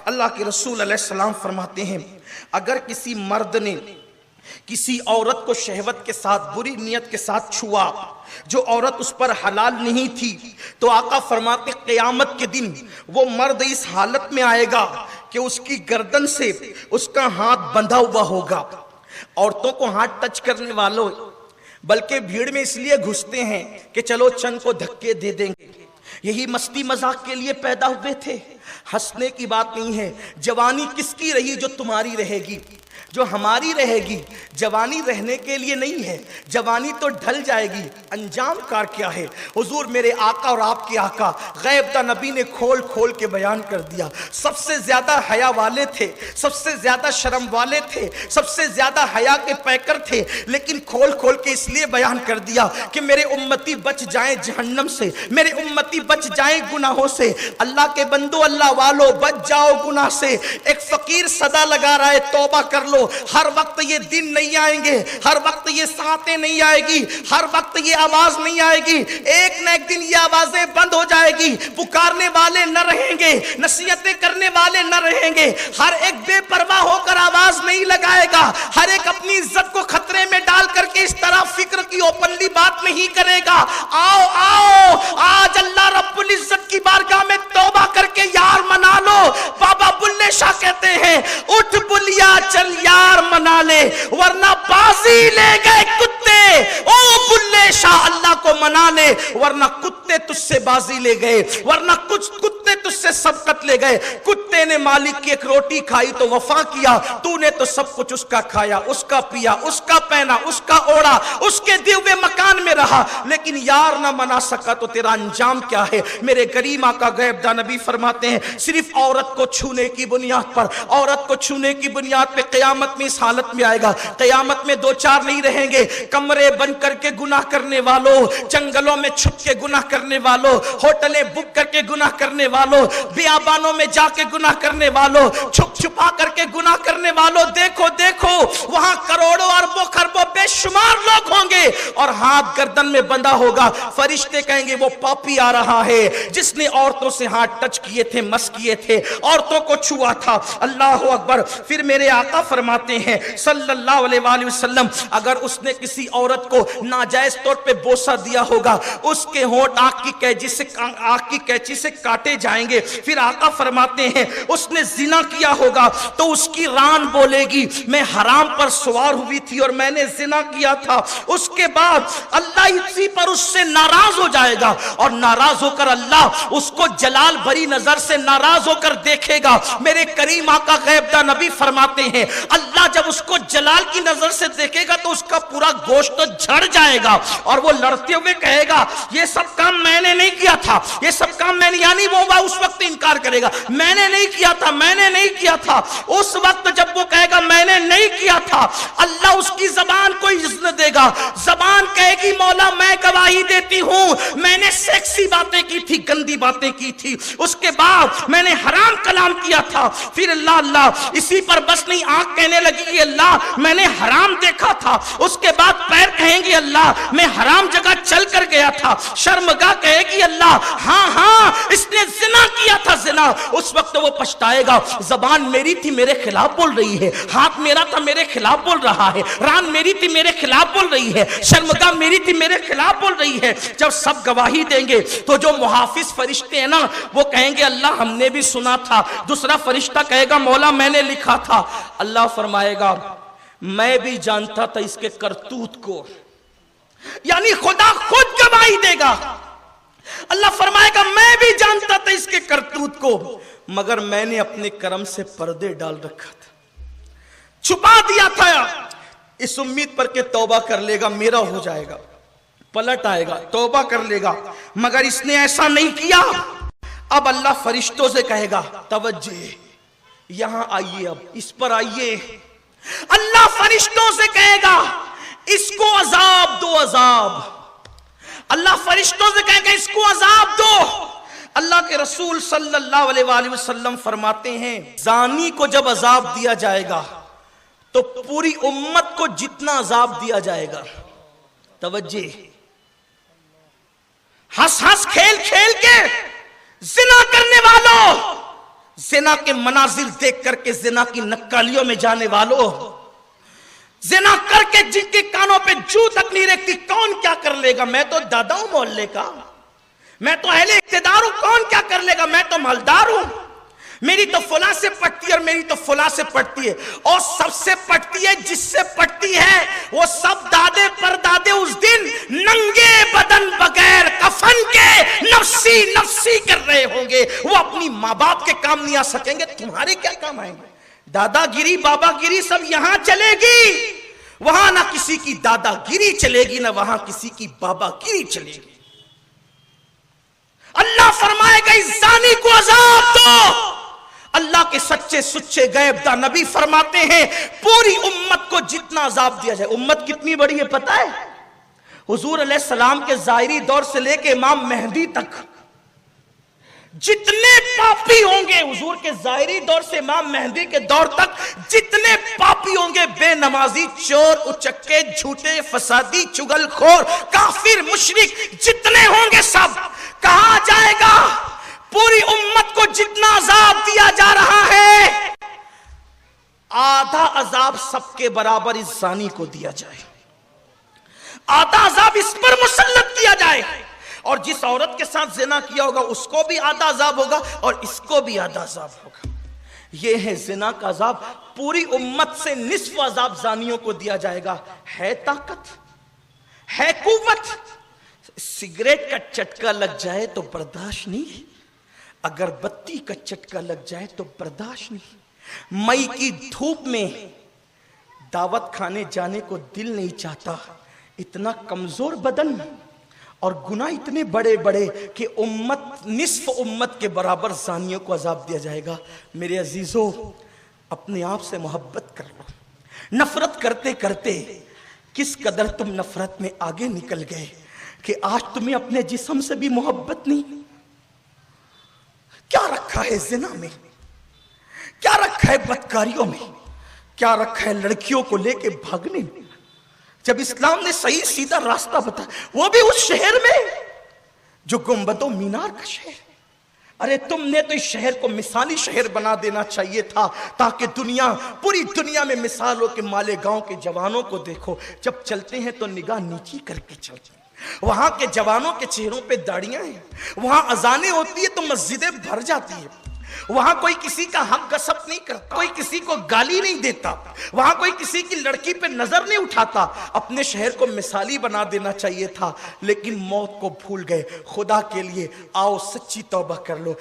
اللہ کے رسول علیہ السلام فرماتے ہیں اگر کسی مرد نے کسی عورت کو شہوت کے ساتھ بری نیت کے ساتھ چھوا جو عورت اس پر حلال نہیں تھی تو آقا فرماتے قیامت کے دن وہ مرد اس حالت میں آئے گا کہ اس کی گردن سے اس کا ہاتھ بندھا ہوا ہوگا. عورتوں کو ہاتھ ٹچ کرنے والوں بلکہ بھیڑ میں اس لیے گھستے ہیں کہ چلو چند کو دھکے دے دیں گے. یہی مستی مذاق کے لیے پیدا ہوئے تھے. ہنسنے کی بات نہیں ہے. جوانی کس کی رہی جو تمہاری رہے گی, جو ہماری رہے گی. جوانی رہنے کے لیے نہیں ہے, جوانی تو ڈھل جائے گی. انجام کار کیا ہے؟ حضور میرے آقا اور آپ کے آقا غیب دا نبی نے کھول کھول کے بیان کر دیا. سب سے زیادہ حیا والے تھے, سب سے زیادہ شرم والے تھے, سب سے زیادہ حیا کے پیکر تھے, لیکن کھول کھول کے اس لیے بیان کر دیا کہ میرے امتی بچ جائیں جہنم سے, میرے امتی بچ جائیں گناہوں سے. اللہ کے بندو, اللہ والو, بچ جاؤ گناہ سے. ایک فقیر صدا لگا رہا ہے توبہ کر لو. ہر وقت یہ دن نہیں آئیں گے, ہر وقت یہ ساعتیں نہیں آئے گی, ہر وقت یہ آواز نہیں آئے گی. ایک نہ ایک دن یہ آوازیں بند ہو جائے گی. پکارنے والے نہ رہیں گے, نصیحتیں کرنے والے نہ رہیں گے. ہر ایک بے پرواہ ہو کر آواز نہیں لگائے گا. ہر ایک اپنی عزت کو خطرے میں ڈال کر کے اس طرح فکر کی اوپنلی بات نہیں کرے گا. آؤ آؤ آج اللہ رب العزت کی بارگاہ میں توبہ کر کے یار منا لو. بابا بلے شاہ کہتے ہیں اٹھ بلیا چل یار منا لے ورنہ بازی لے گئے کتے. او بلے شاہ اللہ کو منا لے ورنہ کتے تجھ سے بازی لے گئے, ورنہ کچھ کتے تجھ سے سبقت لے گئے. کتے نے مالک کی ایک روٹی کھائی تو وفا کیا, تو نے تو سب کچھ اس کا کھایا, اس کا پیا, اس کا پہنا, اس کا اوڑا, اس کے دیے ہوئے مکان میں رہا, لیکن یار نہ منا سکا تو تیرا انجام کیا ہے؟ میرے کریم آقا غیب دا نبی فرماتے ہیں صرف عورت کو چھونے کی بنیاد پر, عورت کو چھونے کی بنیاد پہ قیامت میں اس حالت میں آئے گا. قیامت میں دو چار نہیں رہیں گے. کمرے بن کر کے گناہ کرنے والوں, جنگلوں میں چھپ کے گناہ کرنے والوں, ہوٹلیں بک کر کے گناہ کرنے والوں, بیابانوں میں جا کے گناہ کرنے والوں, چھپ چھپا کر کے گناہ کرنے والوں, دیکھو دیکھو وہاں کروڑوں اربوں خربوں بے شمار لوگ ہوں گے اور ہاتھ گردن میں بندھا ہوگا. فرشتے کہیں گے وہ پاپی آ رہا ہے جس نے عورتوں سے ہاتھ ٹچ کیے تھے, مس کیے تھے, عورتوں کو چھوا تھا. اللہ اکبر. پھر میرے آقا فرماتے ہیں صلی اللہ علیہ وآلہ وسلم اگر اس نے کسی عورت کو ناجائز طور پہ بوسہ دیا ہوگا اس کے ہونٹ آنکھ کی کینچی سے کاٹے جائیں گے. پھر آقا فرماتے ہیں اس نے زنا کیا ہوگا تو اس کی ران بولے گی میں حرام پر سوار ہوئی تھی اور میں نے زنا کیا تھا. اس کے بعد اللہ اسی پر اس سے ناراض ہو جائے گا اور ناراض ہو کر اللہ اس کو جلال بھری نظر سے ناراض ہو کر دیکھے گا. میرے کریم آقا غیب دا نبی فرماتے ہیں اللہ جب اس کو جلال کی نظر سے دیکھے گا تو اس کا پورا گوشت تو جھڑ جائے گا اور وہ لڑتے ہوئے کہے گا یہ سب کام میں نے نہیں کیا تھا, یہ سب کام میں نے, یعنی وہ اس وقت انکار کرے گا میں نے نہیں کیا تھا, میں نے نہیں کیا تھا. اس وقت جب وہ کہے گا میں نے نہیں کیا تھا اللہ اس کی زبان کو اجازت دے گا. زبان کہے گی مولا میں گواہی دیتی ہوں میں نے سیکسی باتیں کی تھی, گندی باتیں کی تھی, اس کے بعد میں نے حرام کلام کیا تھا. پھر اللہ اسی پر بس نہیں, آنکھ کہنے لگی اللہ میں نے حرام دیکھا تھا. اس کے بعد پیر کہیں گے اللہ میں حرام جگہ چل کر گیا تھا. شرمگاہ کہے گی اللہ ہاں ہاں اس نے زنا کیا تھا, زنا. اس وقت وہ پچھتائے گا زبان میری تھی میرے خلاف بول رہی ہے, ہاتھ میرا تھا میرے خلاف بول رہا ہے, ران میری تھی میرے خلاف بول رہی ہے, شرمگاہ میری تھی میرے خلاف بول رہی ہے. جب سب گواہی دیں گے تو جو محافظ فرشتے ہیں نا وہ کہیں گے اللہ ہم نے بھی سنا تھا. دوسرا فرشتہ کہے گا مولا میں نے لکھا تھا. اللہ فرمائے گا میں بھی جانتا تھا اس کے کرتوت کو, یعنی خدا خود گواہی دے گا. اللہ فرمائے گا میں بھی جانتا تھا اس کے کرتوت کو مگر میں نے اپنے کرم سے پردے ڈال رکھا تھا, چھپا دیا تھا اس امید پر کہ توبہ کر لے گا میرا ہو جائے گا, پلٹ آئے گا توبہ کر لے گا, مگر اس نے ایسا نہیں کیا. اب اللہ فرشتوں سے کہے گا توجہ یہاں آئیے, اب اس پر آئیے. اللہ فرشتوں سے کہے گا اس کو عذاب دو, عذاب. اللہ فرشتوں سے کہے گا اس کو عذاب دو. اللہ کے رسول صلی اللہ علیہ وآلہ وسلم فرماتے ہیں زانی کو جب عذاب دیا جائے گا تو پوری امت کو جتنا عذاب دیا جائے گا, توجہ, ہنس ہنس کھیل کھیل کے زنا کرنے والوں زنا کے مناظر دیکھ کر کے زنا کی نکالیوں میں جانے والوں، زنا کر کے جن کے کانوں پہ جو تک نہیں رکھتی، کون کیا کر لے گا؟ میں تو دادا ہوں محلے کا، میں تو اہل اقتدار ہوں، کون کیا کر لے گا؟ میں تو مالدار ہوں، میری تو فلاں سے پٹتی ہے اور میری تو فلاں سے پٹتی ہے، اور سب سے پٹتی ہے، جس سے پٹتی ہے وہ سب دادے پر دادے اس دن ننگے بدن بغیر کفن کے نفسی نفسی کر رہے ہوں گے، وہ اپنی ماں باپ کے کام نہیں آ سکیں گے، تمہارے کیا کام آئیں گے؟ دادا گیری بابا گیری سب یہاں چلے گی، وہاں نہ کسی کی دادا گیری چلے گی، نہ وہاں کسی کی بابا گیری چلے گی۔ اللہ فرمائے گا اس زانی کو عذاب دو۔ اللہ کے سچے سچے غیب دا نبی فرماتے ہیں پوری امت کو جتنا عذاب دیا جائے، امت کتنی بڑی ہے پتہ ہے؟ حضور علیہ السلام کے ظاہری دور سے لے کے امام مہدی تک جتنے پاپی ہوں گے، حضور کے ظاہری دور سے امام مہدی کے دور تک جتنے پاپی ہوں گے، بے نمازی، چور، اچکے، جھوٹے، فسادی، چگل خور، کافر، مشرک، جتنے ہوں گے سب کہا جائے گا پوری امت کو جتنا عذاب دیا جا رہا ہے آدھا عذاب سب کے برابر اس زانی کو دیا جائے، آدھا عذاب اس پر مسلط کیا جائے، اور جس عورت کے ساتھ زنا کیا ہوگا اس کو بھی آدھا عذاب ہوگا اور اس کو بھی آدھا عذاب ہوگا۔ یہ ہے زنا کا عذاب، پوری امت سے نصف عذاب زانیوں کو دیا جائے گا۔ ہے طاقت، ہے قوت، سگریٹ کا چٹکا لگ جائے تو برداشت نہیں، اگر بتی کا چٹکا لگ جائے تو برداشت نہیں، مئی کی دھوپ میں دعوت کھانے جانے کو دل نہیں چاہتا، اتنا کمزور بدن اور گناہ اتنے بڑے بڑے کہ امت، نصف امت کے برابر زانیوں کو عذاب دیا جائے گا۔ میرے عزیزو، اپنے آپ سے محبت کر لو۔ نفرت کرتے کرتے کس قدر تم نفرت میں آگے نکل گئے کہ آج تمہیں اپنے جسم سے بھی محبت نہیں۔ کیا رکھا ہے زنا میں، کیا رکھا ہے بدکاریوں میں، کیا رکھا ہے لڑکیوں کو لے کے بھاگنے میں؟ جب اسلام نے صحیح سیدھا راستہ بتایا، وہ بھی اس شہر میں جو گنبد و مینار کا شہر۔ ارے تم نے تو اس شہر کو مثالی شہر بنا دینا چاہیے تھا تاکہ دنیا، پوری دنیا میں مثال ہو کہ مالیگاؤں کے جوانوں کو دیکھو، جب چلتے ہیں تو نگاہ نیچی کر کے چلتے ہیں، وہاں کے جوانوں کے چہروں پہ داڑیاں ہیں، وہاں اذانیں ہوتی ہے تو مسجدیں بھر جاتی ہیں، وہاں کوئی کسی کا حق غصب نہیں کرتا، کوئی کسی کو گالی نہیں دیتا، وہاں کوئی کسی کی لڑکی پہ نظر نہیں اٹھاتا۔ اپنے شہر کو مثالی بنا دینا چاہیے تھا، لیکن موت کو بھول گئے۔ خدا کے لیے آؤ سچی توبہ کر لو۔